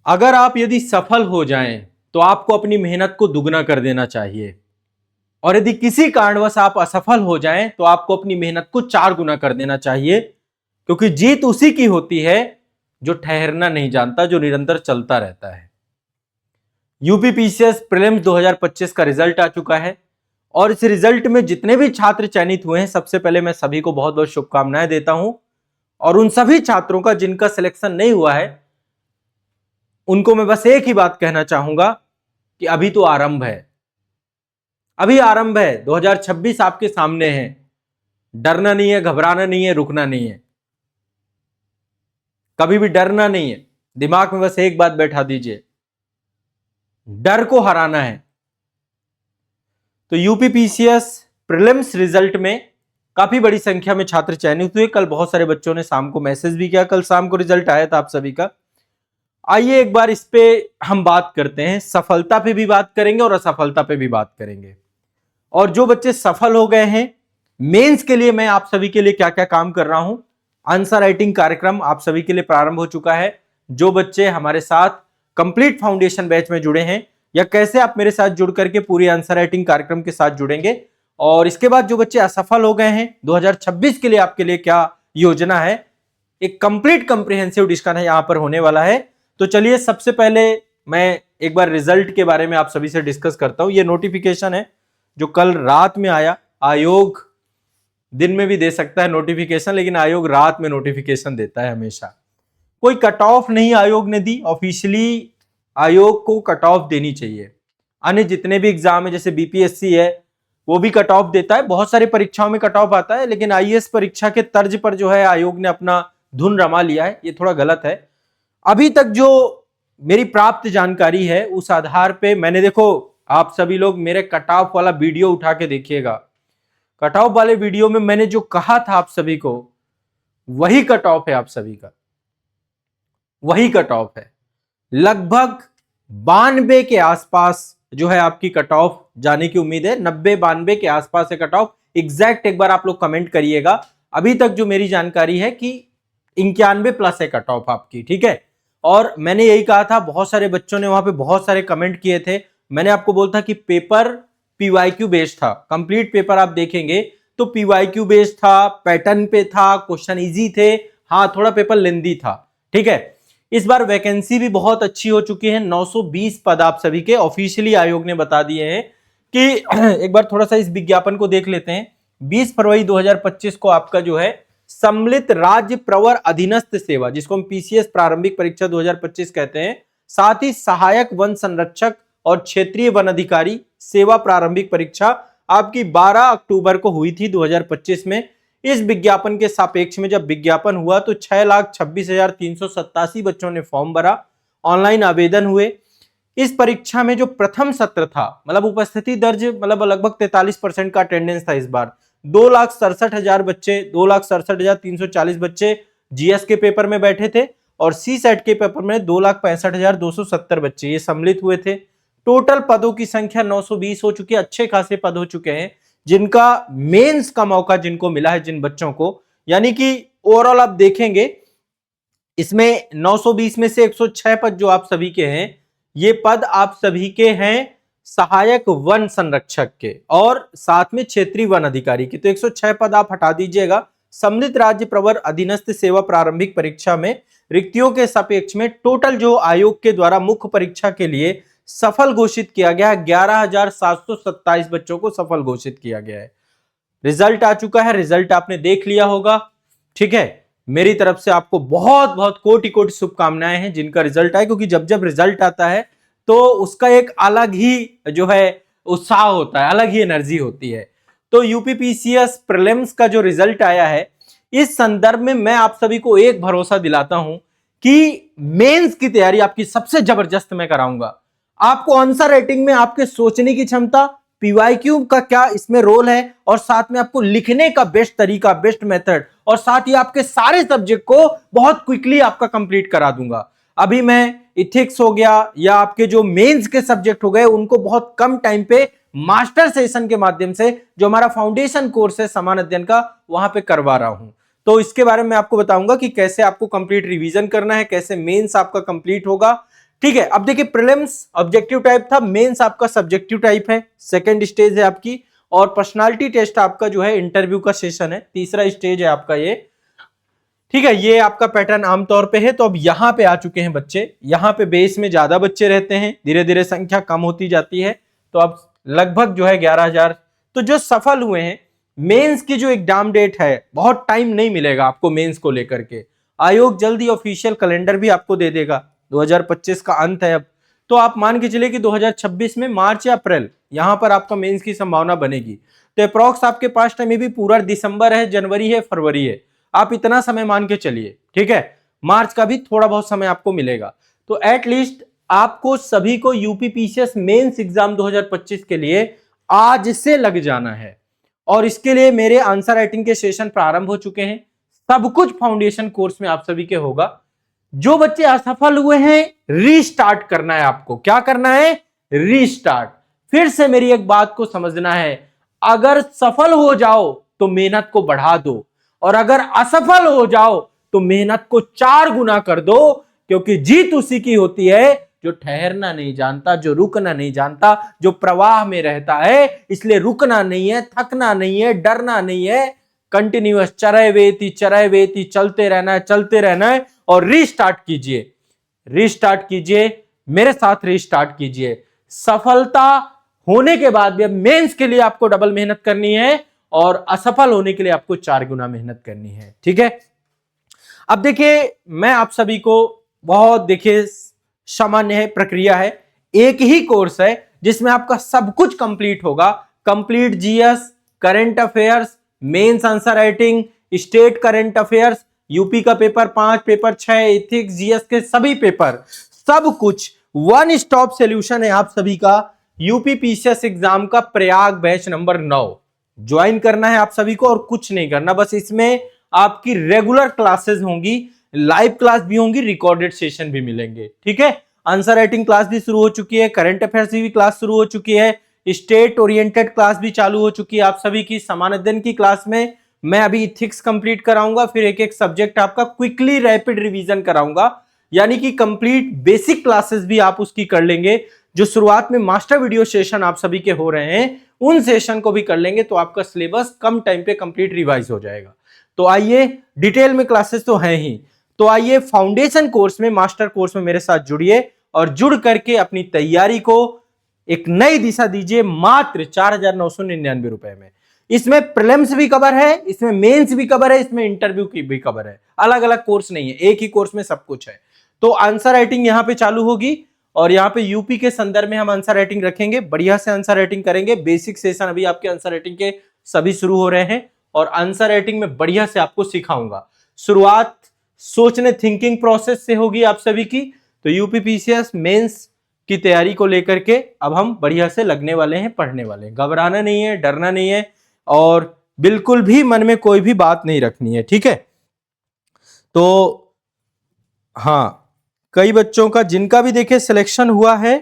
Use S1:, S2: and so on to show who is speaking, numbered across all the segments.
S1: अगर आप यदि सफल हो जाएं तो आपको अपनी मेहनत को दुगना कर देना चाहिए, और यदि किसी कारणवश आप असफल हो जाएं तो आपको अपनी मेहनत को 4 गुना कर देना चाहिए, क्योंकि जीत उसी की होती है जो ठहरना नहीं जानता, जो निरंतर चलता रहता है। यूपीपीसीएस प्रीलिम्स 2025 का रिजल्ट आ चुका है और इस रिजल्ट में जितने भी छात्र चयनित हुए हैं, सबसे पहले मैं सभी को बहुत बहुत शुभकामनाएं देता हूं। और उन सभी छात्रों का जिनका सिलेक्शन नहीं हुआ है, उनको मैं बस एक ही बात कहना चाहूंगा कि अभी तो आरंभ है, अभी आरंभ है। 2026 आपके सामने है। डरना नहीं है, घबराना नहीं है, रुकना नहीं है, कभी भी डरना नहीं है। दिमाग में बस एक बात बैठा दीजिए, डर को हराना है। तो यूपीपीसीएस प्रीलिम्स रिजल्ट में काफी बड़ी संख्या में छात्र चयनित हुए। कल बहुत सारे बच्चों ने शाम को मैसेज भी किया, कल शाम को रिजल्ट आया था आप सभी का। आइए एक बार इस पे हम बात करते हैं, सफलता पे भी बात करेंगे और असफलता पे भी बात करेंगे। और जो बच्चे सफल हो गए हैं, मेंस के लिए मैं आप सभी के लिए क्या क्या काम कर रहा हूं। आंसर राइटिंग कार्यक्रम आप सभी के लिए प्रारंभ हो चुका है। जो बच्चे हमारे साथ कंप्लीट फाउंडेशन बैच में जुड़े हैं, या कैसे आप मेरे साथ जुड़ करके पूरी आंसर राइटिंग कार्यक्रम के साथ जुड़ेंगे, और इसके बाद जो बच्चे असफल हो गए हैं, 2026 के लिए आपके लिए क्या योजना है, एक कंप्लीट कंप्रिहेंसिव डिस्कशन यहां पर होने वाला है। तो चलिए सबसे पहले मैं एक बार रिजल्ट के बारे में आप सभी से डिस्कस करता हूं। ये नोटिफिकेशन है जो कल रात में आया। आयोग दिन में भी दे सकता है नोटिफिकेशन, लेकिन आयोग रात में नोटिफिकेशन देता है हमेशा। कोई कट ऑफ नहीं आयोग ने दी, ऑफिशियली आयोग को कट ऑफ देनी चाहिए। अन्य जितने भी एग्जाम है, जैसे बीपीएससी है, वो भी कट ऑफ देता है। बहुत सारी परीक्षाओं में कट ऑफ आता है, लेकिन आईएएस परीक्षा के तर्ज पर जो है आयोग ने अपना धुन रमा लिया है, ये थोड़ा गलत है। अभी तक जो मेरी प्राप्त जानकारी है उस आधार पे मैंने, देखो आप सभी लोग मेरे कट ऑफ वाला वीडियो उठा के देखिएगा। कट ऑफ वाले वीडियो में मैंने जो कहा था आप सभी को, वही कट ऑफ है आप सभी का, वही कट ऑफ है। लगभग 92 के आसपास जो है आपकी कट ऑफ जाने की उम्मीद है। 90-92 के आसपास है कट ऑफ। एग्जैक्ट एक बार आप लोग कमेंट करिएगा। अभी तक जो मेरी जानकारी है कि 91 प्लस है कट ऑफ आपकी, ठीक है। और मैंने यही कहा था, बहुत सारे बच्चों ने वहां पे बहुत सारे कमेंट किए थे। मैंने आपको बोला था कि पेपर पीवाईक्यू बेस्ड था। कंप्लीट पेपर आप देखेंगे तो पीवाईक्यू बेस्ड था, पैटर्न पे था, क्वेश्चन इजी थे, हाँ थोड़ा पेपर लेंदी था, ठीक है। इस बार वैकेंसी भी बहुत अच्छी हो चुकी है। 920 पद आप सभी के ऑफिशियली आयोग ने बता दिए हैं कि एक बार थोड़ा सा इस विज्ञापन को देख लेते हैं। 20 फरवरी 2025 को आपका जो है सम्मिलित राज्य प्रवर अधीनस्थ सेवा, जिसको हम पीसीएस प्रारंभिक परीक्षा 2025 कहते हैं, साथ ही सहायक वन संरक्षक और क्षेत्रीय वन अधिकारी सेवा प्रारंभिक परीक्षा आपकी 12 अक्टूबर को हुई थी 2025 में। इस विज्ञापन के सापेक्ष में जब विज्ञापन हुआ तो 6,26,387 बच्चों ने फॉर्म भरा, ऑनलाइन आवेदन हुए। इस परीक्षा में जो प्रथम सत्र था, मतलब उपस्थिति दर्ज मतलब लगभग 43% का अटेंडेंस था इस बार। 2,67,000 बच्चे, 2,67,340 बच्चे जीएस के पेपर में बैठे थे, और सी सेट के पेपर में 2,65,270 बच्चे ये सम्मिलित हुए थे। टोटल पदों की संख्या 920 हो चुकी है। अच्छे खासे पद हो चुके हैं जिनका मेंस का मौका जिनको मिला है, जिन बच्चों को, यानी कि ओवरऑल आप देखेंगे इसमें 920 में से 106 पद जो आप सभी के हैं, ये पद आप सभी के हैं सहायक वन संरक्षक के और साथ में क्षेत्रीय वन अधिकारी के। तो 106 पद आप हटा दीजिएगा। सम्मिलित राज्य प्रवर अधीनस्थ सेवा प्रारंभिक परीक्षा में रिक्तियों के सापेक्ष में टोटल जो आयोग के द्वारा मुख्य परीक्षा के लिए सफल घोषित किया गया, 11,727 बच्चों को सफल घोषित किया गया है। रिजल्ट आ चुका है, रिजल्ट आपने देख लिया होगा, ठीक है। मेरी तरफ से आपको बहुत बहुत कोटि कोटि शुभकामनाएं हैं जिनका रिजल्ट आए, क्योंकि जब जब रिजल्ट आता है तो उसका एक अलग ही जो है उत्साह होता है, अलग ही एनर्जी होती है। तो यूपीपीसीएस प्रीलिम्स का जो रिजल्ट आया है, इस संदर्भ में मैं आप सभी को एक भरोसा दिलाता हूं कि मेंस की तैयारी आपकी सबसे जबरदस्त मैं कराऊंगा। आपको आंसर राइटिंग में आपके सोचने की क्षमता, पीवाईक्यू का क्या इसमें रोल है, और साथ में आपको लिखने का बेस्ट तरीका, बेस्ट मेथड, और साथ ही आपके सारे सब्जेक्ट को बहुत क्विकली आपका कंप्लीट करा दूंगा। अभी मैं इथिक्स हो गया या आपके जो मेंस के सब्जेक्ट हो गए, उनको बहुत कम टाइम पे मास्टर सेशन के माध्यम से, जो हमारा फाउंडेशन कोर्स है समान अध्ययन का, वहां पे करवा रहा हूं। तो इसके बारे में आपको बताऊंगा कि कैसे आपको कंप्लीट रिवीजन करना है, कैसे मेंस आपका कंप्लीट होगा, ठीक है, अब देखिए प्रीलिम्स ऑब्जेक्टिव टाइप था, मेंस आपका सब्जेक्टिव टाइप है, सेकंड स्टेज है आपकी, और पर्सनालिटी टेस्ट आपका जो है इंटरव्यू का सेशन है, तीसरा स्टेज है आपका ये। ठीक है, ये आपका पैटर्न आमतौर पे है। तो अब यहां पे आ चुके हैं बच्चे, यहां पे बेस में ज्यादा बच्चे रहते हैं, धीरे धीरे संख्या कम होती जाती है, तो अब लगभग जो है 11,000। तो जो सफल हुए हैं, मेंस की जो एग्जाम डेट है, बहुत टाइम नहीं मिलेगा आपको मेंस को लेकर के, आयोग जल्दी ऑफिशियल कैलेंडर भी आपको दे देगा, 2025 का अंत है अब। तो आप मान के चलिए कि 2026 में मार्च या अप्रैल यहां पर आपका मेंस की संभावना बनेगी। तो अप्रॉक्स आपके पास टाइम भी पूरा दिसंबर है, जनवरी है, फरवरी है, आप इतना समय मान के चलिए। ठीक है, मार्च का भी थोड़ा बहुत समय आपको मिलेगा। तो एटलीस्ट आपको सभी को यूपीपीसीएस मेंस एग्जाम 2025 के लिए आज से लग जाना है, और इसके लिए मेरे आंसर राइटिंग के सेशन प्रारंभ हो चुके हैं। सब कुछ फाउंडेशन कोर्स में आप सभी के होगा। जो बच्चे असफल हुए हैं, रीस्टार्ट करना है आपको। क्या करना है? रीस्टार्ट। फिर से मेरी एक बात को समझना है, अगर सफल हो जाओ तो मेहनत को बढ़ा दो, और अगर असफल हो जाओ तो मेहनत को 4 गुना कर दो, क्योंकि जीत उसी की होती है जो ठहरना नहीं जानता, जो रुकना नहीं जानता, जो प्रवाह में रहता है। इसलिए रुकना नहीं है, थकना नहीं है, डरना नहीं है, कंटिन्यूअस चरय वेती चलते रहना है, चलते रहना है, और रीस्टार्ट कीजिए, रीस्टार्ट कीजिए, मेरे साथ रीस्टार्ट कीजिए। सफलता होने के बाद भी अब मेंस के लिए आपको डबल मेहनत करनी है, और असफल होने के लिए आपको 4 गुना मेहनत करनी है। ठीक है, अब देखिए मैं आप सभी को बहुत, देखिए सामान्य है, प्रक्रिया है, एक ही कोर्स है जिसमें आपका सब कुछ कंप्लीट होगा। Complete GS, current affairs, mains answer writing, state current affairs, UP का पेपर 5, पेपर 6, एथिक्स, जीएस के सभी पेपर, सब कुछ वन स्टॉप सॉल्यूशन है आप सभी का। यूपीपीसीएस एग्जाम का प्रयाग बैच नंबर 9 ज्वाइन करना है आप सभी को, और कुछ नहीं करना, बस इसमें आपकी रेगुलर क्लासेस होंगी, लाइव क्लास भी होंगी, रिकॉर्डेड सेशन भी मिलेंगे। ठीक है, आंसर राइटिंग क्लास भी शुरू हो चुकी है, करंट अफेयर्स की भी क्लास शुरू हो चुकी है, स्टेट ओरिएंटेड क्लास भी चालू हो चुकी है आप सभी की। समान अध्ययन की क्लास में मैं अभी इथिक्स कंप्लीट कराऊंगा, फिर एक एक सब्जेक्ट आपका क्विकली रैपिड रिवीजन कराऊंगा, यानी कि कंप्लीट बेसिक क्लासेस भी आप उसकी कर लेंगे। जो शुरुआत में मास्टर वीडियो सेशन आप सभी के हो रहे हैं, उन सेशन को भी कर लेंगे, तो आपका सिलेबस कम टाइम पे कंप्लीट रिवाइज हो जाएगा। तो आइए, डिटेल में क्लासेस तो हैं ही, तो आइए फाउंडेशन कोर्स में, मास्टर कोर्स में मेरे साथ जुड़िए, और जुड़ करके अपनी तैयारी को एक नई दिशा दीजिए मात्र 4,999 रुपए में। इसमें प्रीलिम्स भी कवर है, इसमें मेंस भी कवर है, इसमें इंटरव्यू की भी कवर है, अलग अलग कोर्स नहीं है, एक ही कोर्स में सब कुछ है। तो आंसर राइटिंग यहां पे चालू होगी, और यहां पे यूपी के संदर्भ में हम आंसर राइटिंग रखेंगे, बढ़िया से आंसर राइटिंग करेंगे। बेसिक सेशन अभी आपके आंसर राइटिंग के सभी शुरू हो रहे हैं, और आंसर राइटिंग में बढ़िया से आपको सिखाऊंगा। शुरुआत सोचने थिंकिंग प्रोसेस से होगी आप सभी की। तो यूपीपीसीएस मेंस की तैयारी को लेकर के अब हम बढ़िया से लगने वाले हैं, पढ़ने वाले हैं। घबराना नहीं है, डरना नहीं है, और बिल्कुल भी मन में कोई भी बात नहीं रखनी है। ठीक है, तो हाँ, कई बच्चों का जिनका भी देखे सिलेक्शन हुआ है,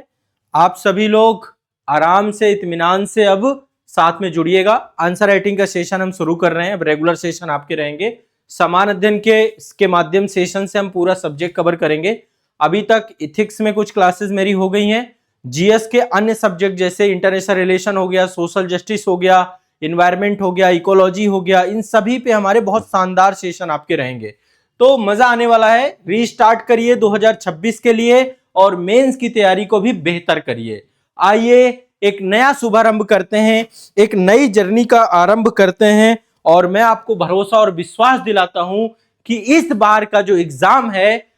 S1: आप सभी लोग आराम से, इत्मीनान से अब साथ में जुड़िएगा। आंसर राइटिंग का सेशन हम शुरू कर रहे हैं, अब रेगुलर सेशन आपके रहेंगे। समान अध्ययन के माध्यम सेशन से हम पूरा सब्जेक्ट कवर करेंगे। अभी तक इथिक्स में कुछ क्लासेस मेरी हो गई हैं, जीएस के अन्य सब्जेक्ट जैसे इंटरनेशनल रिलेशन हो गया, सोशल जस्टिस हो गया, इन्वायरमेंट हो गया, इकोलॉजी हो गया, इन सभी पे हमारे बहुत शानदार सेशन आपके रहेंगे। तो मजा आने वाला है। रीस्टार्ट करिए 2026 के लिए, और मेंस की तैयारी को भी बेहतर करिए। आइए एक नया शुभारंभ करते हैं, एक नई जर्नी का आरंभ करते हैं, और मैं आपको भरोसा और विश्वास दिलाता हूं कि इस बार का जो एग्जाम है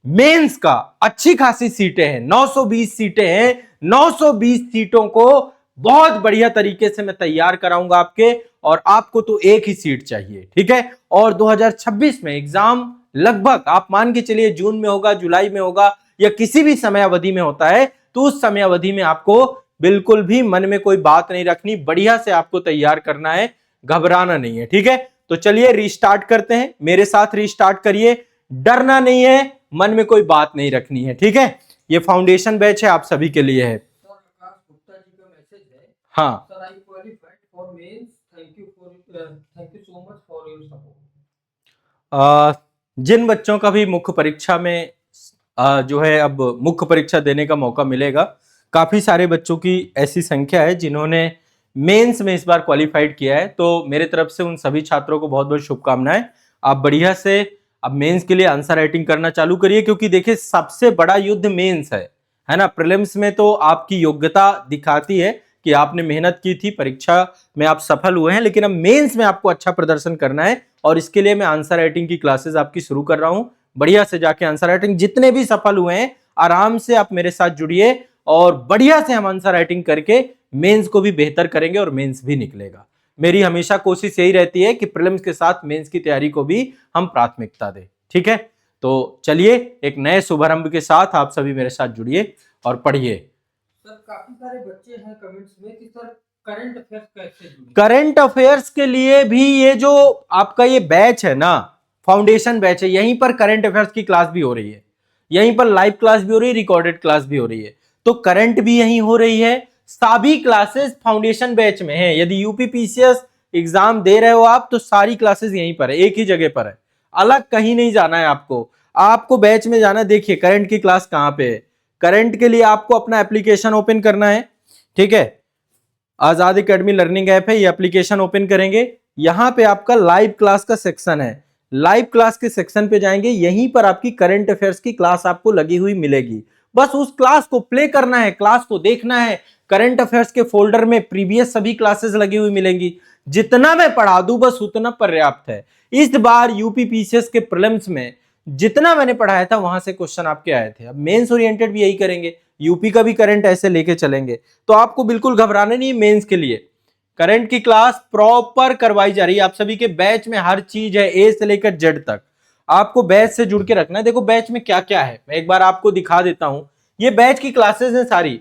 S1: मेंस का, अच्छी खासी सीटें हैं, 920 सीटें हैं, 920 सीटों को बहुत बढ़िया तरीके से मैं तैयार कराऊंगा आपके, और आपको तो एक ही सीट चाहिए। ठीक है, और 2026 में एग्जाम लगभग आप मान के चलिए जून में होगा, जुलाई में होगा, या किसी भी समय अवधि में होता है, तो उस समय अवधि में आपको बिल्कुल भी मन में कोई बात नहीं रखनी, बढ़िया से आपको तैयार करना है, घबराना नहीं है। ठीक है, तो चलिए रीस्टार्ट करते हैं, मेरे साथ रीस्टार्ट करिए, डरना नहीं है, मन में कोई बात नहीं रखनी है। ठीक है, ये फाउंडेशन बैच है, आप सभी के लिए है। हाँ, जिन बच्चों का भी मुख्य परीक्षा में जो है अब मुख्य परीक्षा देने का मौका मिलेगा। काफी सारे बच्चों की ऐसी संख्या है जिन्होंने मेंस में इस बार क्वालिफाइड किया है, तो मेरे तरफ से उन सभी छात्रों को बहुत बहुत शुभकामनाएं। आप बढ़िया से अब मेंस के लिए आंसर राइटिंग करना चालू करिए, क्योंकि देखिए सबसे बड़ा युद्ध मेंस है ना। प्रीलिम्स में तो आपकी योग्यता दिखाती है कि आपने मेहनत की थी, परीक्षा में आप सफल हुए हैं, लेकिन अब मेंस में आपको अच्छा प्रदर्शन करना है और इसके लिए मैं आंसर राइटिंग की क्लासेस आपकी शुरू कर रहा हूं। बढ़िया से जाके आंसर राइटिंग, जितने भी सफल हुए हैं आराम से आप मेरे साथ जुड़िए और बढ़िया से हम आंसर राइटिंग करके मेंस को भी बेहतर करेंगे और मेंस भी निकलेगा। मेरी हमेशा कोशिश यही रहती है कि प्रीलिम्स के साथ मेंस की तैयारी को भी हम प्राथमिकता दें। ठीक है, तो चलिए एक नए शुभारंभ के साथ आप सभी मेरे साथ जुड़िए और पढ़िए।
S2: सर काफी सारे बच्चे हैं कमेंट्स में कि सर करंट अफेयर्स कैसे जुड़े?
S1: करंट अफेयर्स के लिए भी ये जो आपका ये बैच है ना, फाउंडेशन बैच है, यहीं पर करंट अफेयर्स की क्लास भी हो रही है, यहीं पर लाइव क्लास भी हो रही है, रिकॉर्डेड क्लास भी हो रही है। तो करंट भी यहीं हो रही है, सभी क्लासेस फाउंडेशन बैच में है। यदि यूपी पीसीएस एग्जाम दे रहे हो आप तो सारी क्लासेस यहीं पर है, एक ही जगह पर है, अलग कहीं नहीं जाना है आपको। आपको बैच में जाना है। देखिए करंट की क्लास कहां पे है। करंट के लिए आपको अपना एप्लीकेशन ओपन करना है। ठीक है, आजाद एकेडमी लर्निंग ऐप है, ये एप्लीकेशन ओपन करेंगे, यहां पे आपका लाइव क्लास का सेक्शन है। लाइव क्लास के सेक्शन पे जाएंगे, यहीं पर आपकी करंट अफेयर्स की क्लास आपको लगी हुई मिलेगी। बस उस क्लास को प्ले करना है, क्लास को देखना है। करंट अफेयर्स के फोल्डर में प्रीवियस सभी क्लासेस लगी हुई मिलेंगी। जितना मैं पढ़ा दूं बस उतना पर्याप्त है। इस बार यूपी पीसीएस के प्रीलिम्स में जितना मैंने पढ़ाया था वहां से क्वेश्चन आपके आए थे। अब मेंस ओरिएंटेड भी यही करेंगे, यूपी का भी करंट ऐसे लेके चलेंगे, तो आपको बिल्कुल घबराना नहीं। मेंस के लिए करंट की क्लास प्रॉपर करवाई जा रही है। आप सभी के बैच में हर चीज है, ए से लेकर जेड तक। आपको बैच से जुड़ के रखना है। देखो बैच में क्या क्या है, मैं एक बार आपको दिखा देता हूं। ये बैच की क्लासेस हैं सारी,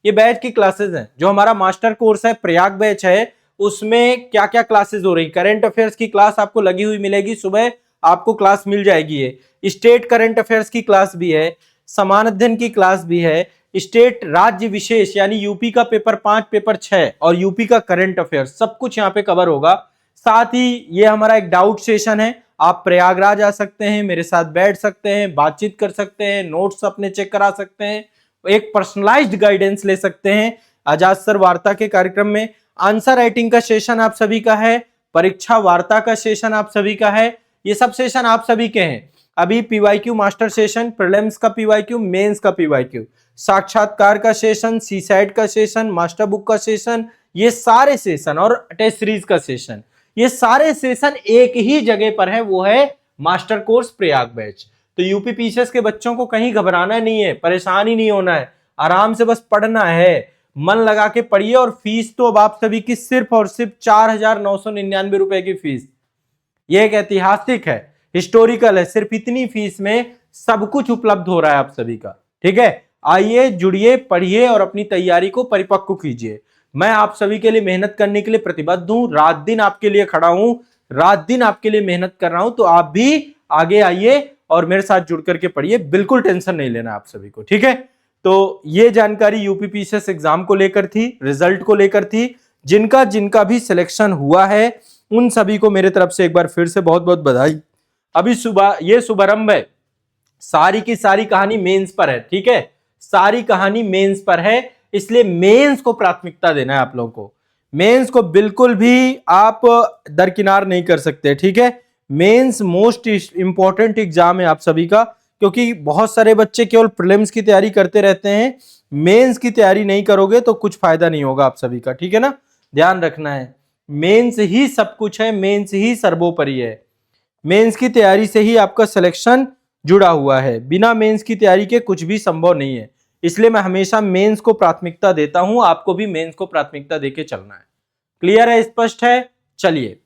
S1: ये बैच की क्लासेस हैं। जो हमारा मास्टर कोर्स है प्रयाग बैच है, उसमें क्या क्या क्लासेस हो रही। करंट अफेयर्स की क्लास आपको लगी हुई मिलेगी, सुबह आपको क्लास मिल जाएगी। ये स्टेट करंट अफेयर्स की क्लास भी है, समान अध्ययन की क्लास भी है, स्टेट राज्य विशेष यानी यूपी का पेपर 5 पेपर 6 और यूपी का करंट अफेयर सब कुछ यहाँ पे कवर होगा। साथ ही ये हमारा एक डाउट सेशन है, आप प्रयागराज आ सकते हैं, मेरे साथ बैठ सकते हैं, बातचीत कर सकते हैं, नोट्स अपने चेक करा सकते हैं, एक पर्सनलाइज्ड गाइडेंस ले सकते हैं। आजाद सर वार्ता के कार्यक्रम में आंसर राइटिंग का सेशन आप सभी का है, परीक्षा वार्ता का सेशन आप सभी का है, ये सब सेशन आप सभी के हैं। अभी पीवाईक्यू मास्टर सेशन, प्रीलिम्स का पीवाईक्यू, मेंस का पीवाईक्यू, साक्षात्कार का सेशन, सीसैट का सेशन, मास्टर बुक का सेशन, ये सारे सेशन और टेस्ट सीरीज का सेशन, ये सारे सेशन एक ही जगह पर है, वो है मास्टर कोर्स प्रयाग बैच। तो यूपी पीसीएस के बच्चों को कहीं घबराना नहीं है, परेशान ही नहीं होना है, आराम से बस पढ़ना है, मन लगा के पढ़िए। और फीस तो अब आप सभी की सिर्फ और सिर्फ 4,999 रुपए की फीस, ये एक ऐतिहासिक है, हिस्टोरिकल है। सिर्फ इतनी फीस में सब कुछ उपलब्ध हो रहा है आप सभी का। ठीक है, आइए जुड़िए, पढ़िए और अपनी तैयारी को परिपक्व कीजिए। मैं आप सभी के लिए मेहनत करने के लिए प्रतिबद्ध हूं, रात दिन आपके लिए खड़ा हूं, रात दिन आपके लिए मेहनत कर रहा हूं। तो आप भी आगे आइए और मेरे साथ जुड़ करके पढ़िए, बिल्कुल टेंशन नहीं लेना आप सभी को। ठीक है, तो ये जानकारी यूपी पीसीएस एग्जाम को लेकर थी, रिजल्ट को लेकर थी। जिनका जिनका भी सिलेक्शन हुआ है उन सभी को मेरे तरफ से एक बार फिर से बहुत बहुत बधाई। अभी सुबह ये शुभारंभ है, सारी की सारी कहानी मेंस पर है। ठीक है, सारी कहानी मेंस पर है, इसलिए मेंस को प्राथमिकता देना है आप लोगों को। मेंस को बिल्कुल भी आप दरकिनार नहीं कर सकते। ठीक है, मेंस मोस्ट इंपॉर्टेंट एग्जाम है आप सभी का, क्योंकि बहुत सारे बच्चे केवल प्रीलिम्स की तैयारी करते रहते हैं, मेंस की तैयारी नहीं करोगे तो कुछ फायदा नहीं होगा आप सभी का। ठीक है ना, ध्यान रखना है, मेंस ही सब कुछ है, मेंस ही सर्वोपरि है। मेंस की तैयारी से ही आपका सिलेक्शन जुड़ा हुआ है, बिना मेंस की तैयारी के कुछ भी संभव नहीं है। इसलिए मैं हमेशा मेंस को प्राथमिकता देता हूं, आपको भी मेंस को प्राथमिकता देके चलना है। क्लियर है, स्पष्ट है? चलिए